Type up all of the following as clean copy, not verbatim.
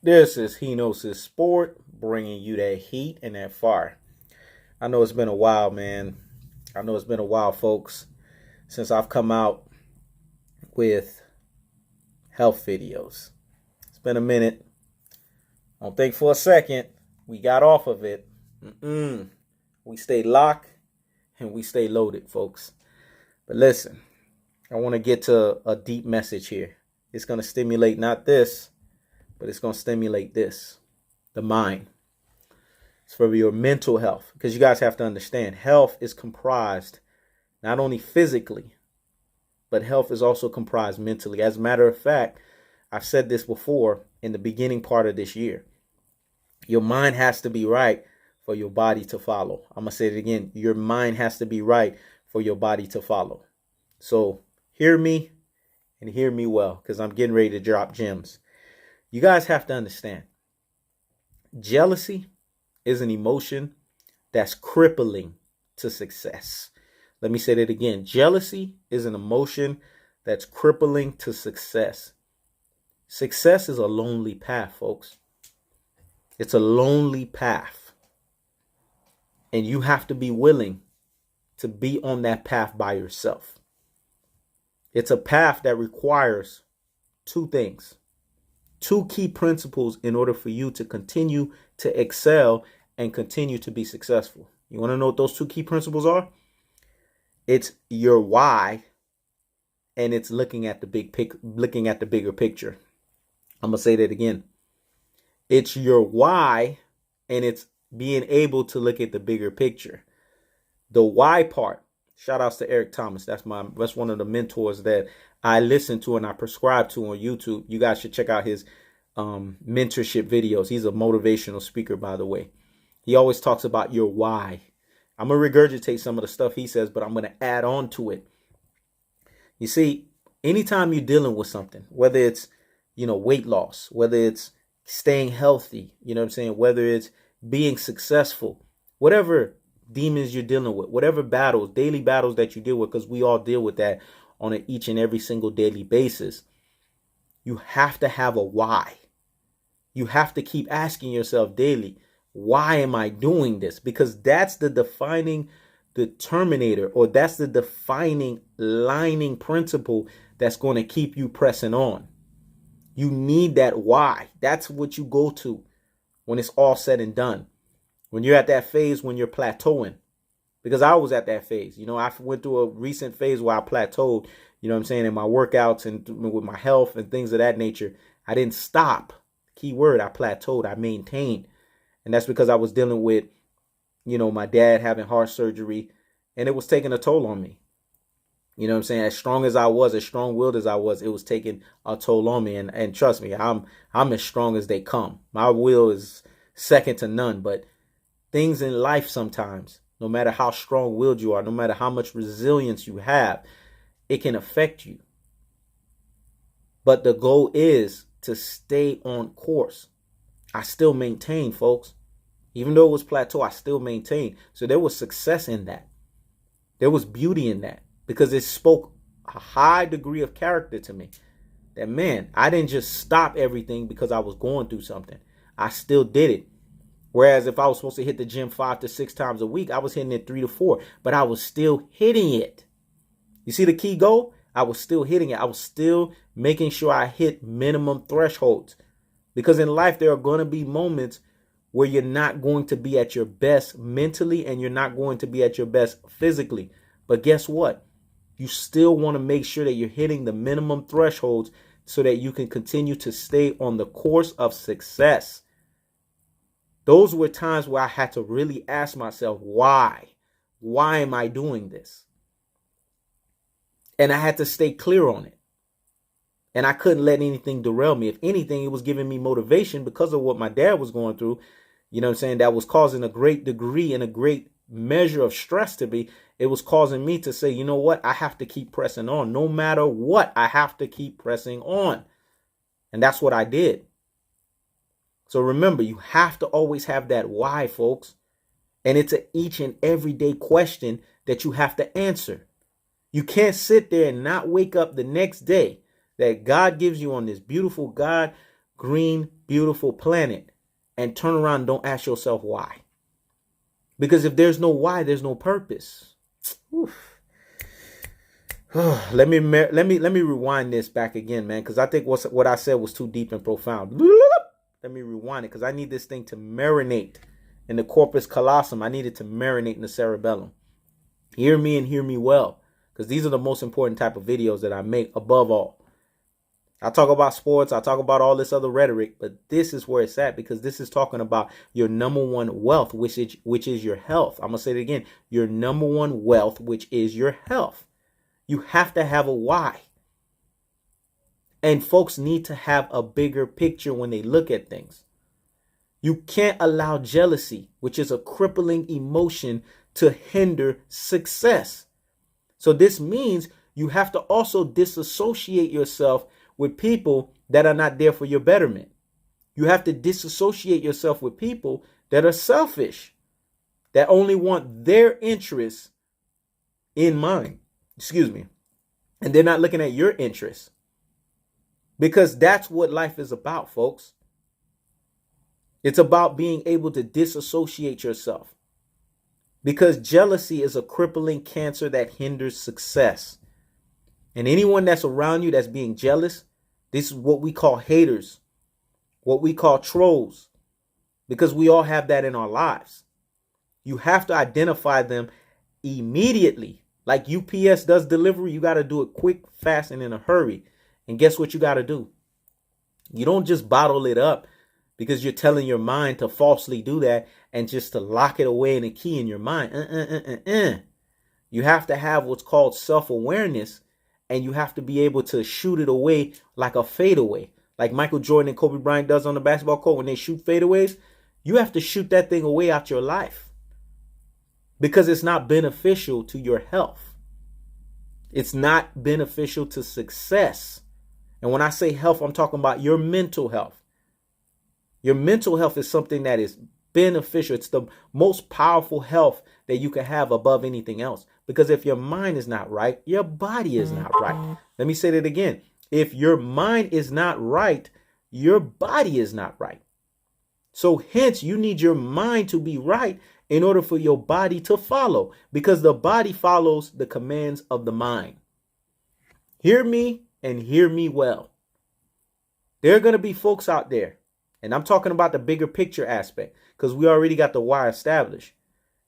This is Hino's Sport, bringing you that heat and that fire. I know it's been a while, man. I know it's been a while, folks, since I've come out with health videos. It's been a minute. Don't think for a second we got off of it. We stay locked and we stay loaded, folks. But listen, I want to get to a deep message here. It's going to stimulate not this, but it's going to stimulate this, the mind. It's for your mental health, because you guys have to understand health is comprised not only physically, but health is also comprised mentally. As a matter of fact, I've said this before in the beginning part of this year. Your mind has to be right for your body to follow. I'm going to say it again. Your mind has to be right for your body to follow. So hear me and hear me well, because I'm getting ready to drop gems. You guys have to understand, jealousy is an emotion that's crippling to success. Let me say that again. Jealousy is an emotion that's crippling to success. Success is a lonely path, folks. It's a lonely path. And you have to be willing to be on that path by yourself. It's a path that requires two things. Two key principles in order for you to continue to excel and continue to be successful. You want to know what those two key principles are? It's your why, and it's looking at the bigger picture. I'm going to say that again. It's your why, and it's being able to look at the bigger picture. The why part, shout outs to Eric Thomas. That's one of the mentors that I listen to and I prescribe to on YouTube. You guys should check out his mentorship videos. He's a motivational speaker, by the way. He always talks about your why. I'm going to regurgitate some of the stuff he says, but I'm going to add on to it. You see, anytime you're dealing with something, whether it's, weight loss, whether it's staying healthy, whether it's being successful, whatever demons you're dealing with, whatever battles, daily battles that you deal with, because we all deal with that on an each and every single daily basis, you have to have a why. You have to keep asking yourself daily, why am I doing this? Because that's the defining determinator, or that's the defining lining principle that's going to keep you pressing on. You need that why. That's what you go to when it's all said and done. When you're at that phase, when you're plateauing. Because I was at that phase. I went through a recent phase where I plateaued, in my workouts and with my health and things of that nature. I didn't stop. Key word, I plateaued. I maintained. And that's because I was dealing with, my dad having heart surgery, and it was taking a toll on me. As strong as I was, as strong-willed as I was, it was taking a toll on me. And trust me, I'm as strong as they come. My will is second to none. But things in life sometimes, no matter how strong-willed you are, no matter how much resilience you have, it can affect you. But the goal is to stay on course. I still maintain, folks. Even though it was plateau, I still maintained. So there was success in that. There was beauty in that, because it spoke a high degree of character to me. That, man, I didn't just stop everything because I was going through something. I still did it. Whereas if I was supposed to hit the gym 5 to 6 times a week, I was hitting it 3 to 4, but I was still hitting it. You see the key goal? I was still hitting it. I was still making sure I hit minimum thresholds. Because in life, there are going to be moments where you're not going to be at your best mentally, and you're not going to be at your best physically. But guess what? You still want to make sure that you're hitting the minimum thresholds so that you can continue to stay on the course of success. Those were times where I had to really ask myself, why? Why am I doing this? And I had to stay clear on it. And I couldn't let anything derail me. If anything, it was giving me motivation because of what my dad was going through. That was causing a great degree and a great measure of stress to me. It was causing me to say, you know what? I have to keep pressing on. No matter what, I have to keep pressing on. And that's what I did. So remember, you have to always have that why, folks. And it's an each and everyday question that you have to answer. You can't sit there and not wake up the next day that God gives you on this beautiful God green beautiful planet and turn around and don't ask yourself why. Because if there's no why, there's no purpose. Let me rewind this back again, man, because I think what I said was too deep and profound. Let me rewind it because I need this thing to marinate in the corpus callosum. I need it to marinate in the cerebellum. Hear me and hear me well, because these are the most important type of videos that I make above all. I talk about sports, I talk about all this other rhetoric, but this is where it's at, because this is talking about your number one wealth, which is your health. I'm going to say it again. Your number one wealth, which is your health. You have to have a why. And folks need to have a bigger picture when they look at things. You can't allow jealousy, which is a crippling emotion, to hinder success. So this means you have to also disassociate yourself with people that are not there for your betterment. You have to disassociate yourself with people that are selfish, that only want their interests in mind. And they're not looking at your interests. Because that's what life is about, folks. It's about being able to disassociate yourself. Because jealousy is a crippling cancer that hinders success. And anyone that's around you that's being jealous, this is what we call haters, what we call trolls, because we all have that in our lives. You have to identify them immediately. Like UPS does delivery, you got to do it quick, fast, and in a hurry. And guess what you got to do? You don't just bottle it up because you're telling your mind to falsely do that and just to lock it away in a key in your mind. You have to have what's called self-awareness, and you have to be able to shoot it away like a fadeaway. Like Michael Jordan and Kobe Bryant does on the basketball court when they shoot fadeaways. You have to shoot that thing away out your life because it's not beneficial to your health. It's not beneficial to success. And when I say health, I'm talking about your mental health. Your mental health is something that is beneficial. It's the most powerful health that you can have above anything else. Because if your mind is not right, your body is not right. Let me say that again. If your mind is not right, your body is not right. So hence, you need your mind to be right in order for your body to follow. Because the body follows the commands of the mind. Hear me and hear me well. There are going to be folks out there, and I'm talking about the bigger picture aspect, because we already got the why established.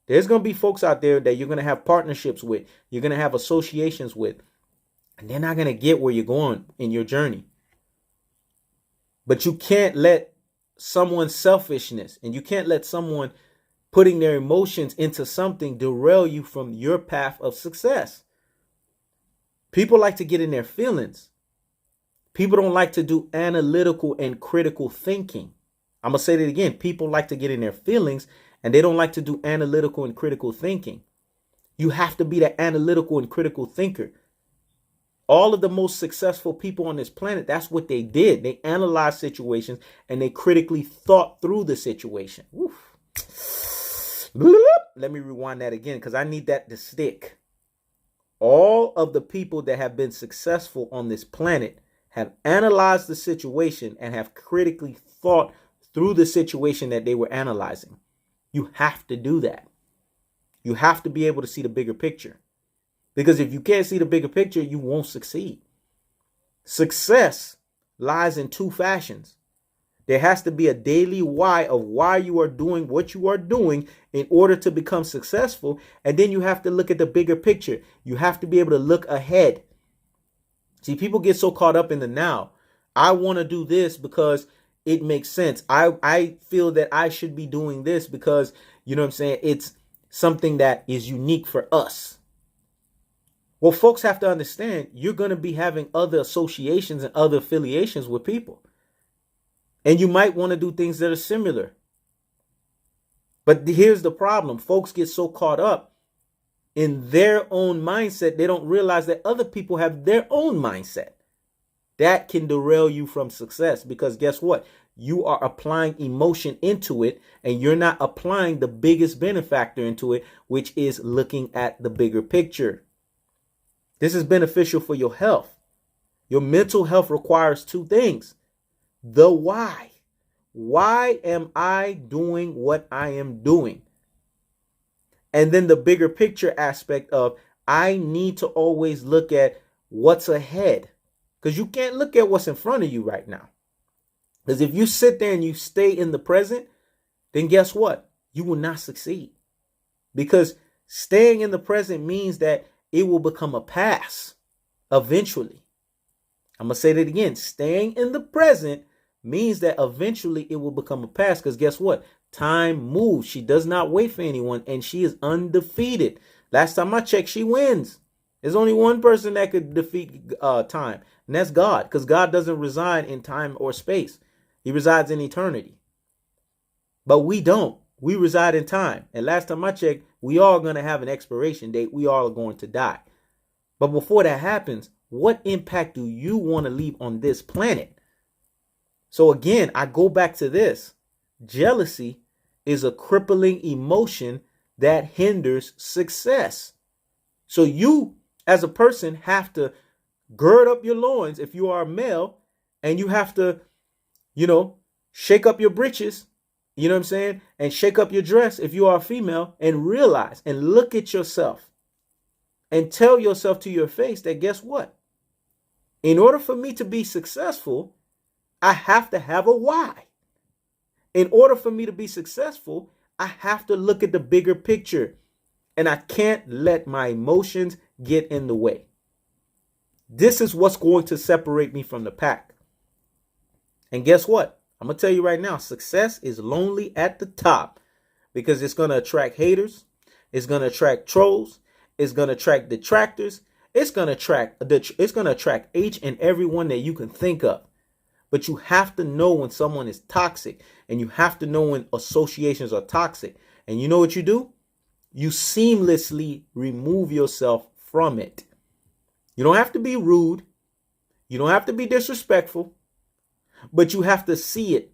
There's going to be folks out there that you're going to have partnerships with, you're going to have associations with, and they're not going to get where you're going in your journey. But you can't let someone's selfishness, and you can't let someone putting their emotions into something derail you from your path of success. People like to get in their feelings. People don't like to do analytical and critical thinking. I'm going to say that again. People like to get in their feelings and they don't like to do analytical and critical thinking. You have to be the analytical and critical thinker. All of the most successful people on this planet, that's what they did. They analyzed situations and they critically thought through the situation. Oof. Let me rewind that again because I need that to stick. All of the people that have been successful on this planet have analyzed the situation and have critically thought through the situation that they were analyzing. You have to do that. You have to be able to see the bigger picture. Because if you can't see the bigger picture, you won't succeed. Success lies in two fashions. There has to be a daily why of why you are doing what you are doing in order to become successful. And then you have to look at the bigger picture. You have to be able to look ahead. See, people get so caught up in the now. I want to do this because it makes sense. I feel that I should be doing this because, you know what I'm saying, it's something that is unique for us. Well, folks have to understand you're going to be having other associations and other affiliations with people. And you might want to do things that are similar. But here's the problem. Folks get so caught up in their own mindset, they don't realize that other people have their own mindset. That can derail you from success because guess what? You are applying emotion into it and you're not applying the biggest benefactor into it, which is looking at the bigger picture. This is beneficial for your health. Your mental health requires two things. The why. why am I doing what I am doing? And then the bigger picture aspect of I need to always look at what's ahead, because you can't look at what's in front of you right now. Because if you sit there and you stay in the present, then guess what? You will not succeed. Because staying in the present means that it will become a past eventually. I'm going to say that again. Staying in the present means that eventually it will become a past, because guess what? Time moves. She does not wait for anyone, and she is undefeated. Last time I checked, she wins. There's only one person that could defeat time, and that's God, because God doesn't reside in time or space. He resides in eternity. But we don't. We reside in time. And last time I checked, we are going to have an expiration date. We are going to die. But before that happens, what impact do you want to leave on this planet? So again, I go back to this. Jealousy is a crippling emotion that hinders success. So you, as a person, have to gird up your loins if you are a male, and you have to, shake up your britches, you know what I'm saying? And shake up your dress if you are a female, and realize and look at yourself and tell yourself to your face that guess what? In order for me to be successful, I have to have a why. In order for me to be successful, I have to look at the bigger picture, and I can't let my emotions get in the way. This is what's going to separate me from the pack. And guess what? I'm going to tell you right now, success is lonely at the top, because it's going to attract haters. It's going to attract trolls. It's going to attract detractors. It's going to attract each and every one that you can think of. But you have to know when someone is toxic, and you have to know when associations are toxic. And you know what you do? You seamlessly remove yourself from it. You don't have to be rude. You don't have to be disrespectful, but you have to see it,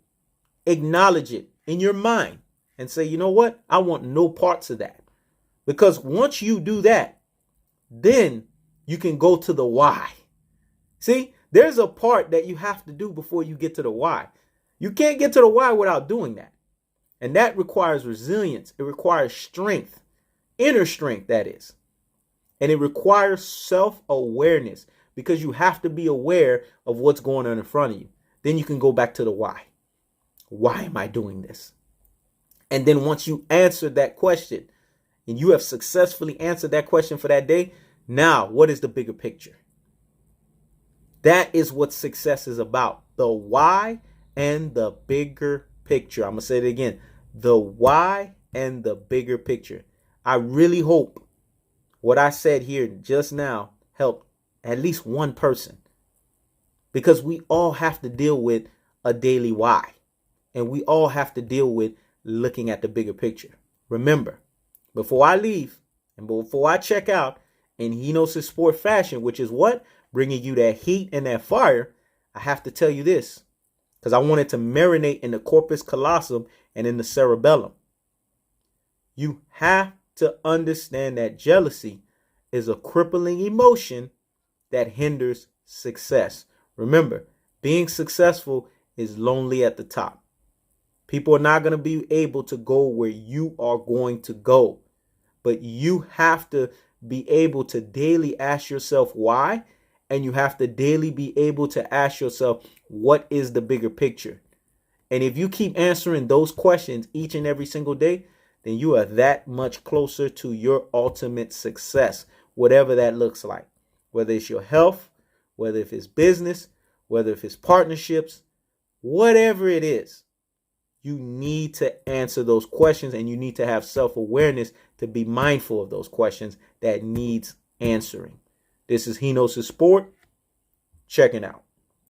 acknowledge it in your mind, and say, you know what? I want no parts of that. Because once you do that, then you can go to the why. See? There's a part that you have to do before you get to the why. You can't get to the why without doing that. And that requires resilience. It requires strength, inner strength, that is. And it requires self-awareness, because you have to be aware of what's going on in front of you. Then you can go back to the why. Why am I doing this? And then once you answer that question, and you have successfully answered that question for that day, now what is the bigger picture? That is what success is about. The why and the bigger picture. I'm going to say it again. The why and the bigger picture. I really hope what I said here just now helped at least one person. Because we all have to deal with a daily why. And we all have to deal with looking at the bigger picture. Remember, before I leave and before I check out in Hinosis Sport Fashion, which is what? Bringing you that heat and that fire, I have to tell you this, because I want it to marinate in the corpus callosum and in the cerebellum. You have to understand that jealousy is a crippling emotion that hinders success. Remember, being successful is lonely at the top. People are not going to be able to go where you are going to go, but you have to be able to daily ask yourself why. And you have to daily be able to ask yourself, what is the bigger picture? And if you keep answering those questions each and every single day, then you are that much closer to your ultimate success, whatever that looks like. Whether it's your health, whether if it's business, whether if it's partnerships, whatever it is, you need to answer those questions, and you need to have self-awareness to be mindful of those questions that needs answering. This is Hinosis Sport, checking out.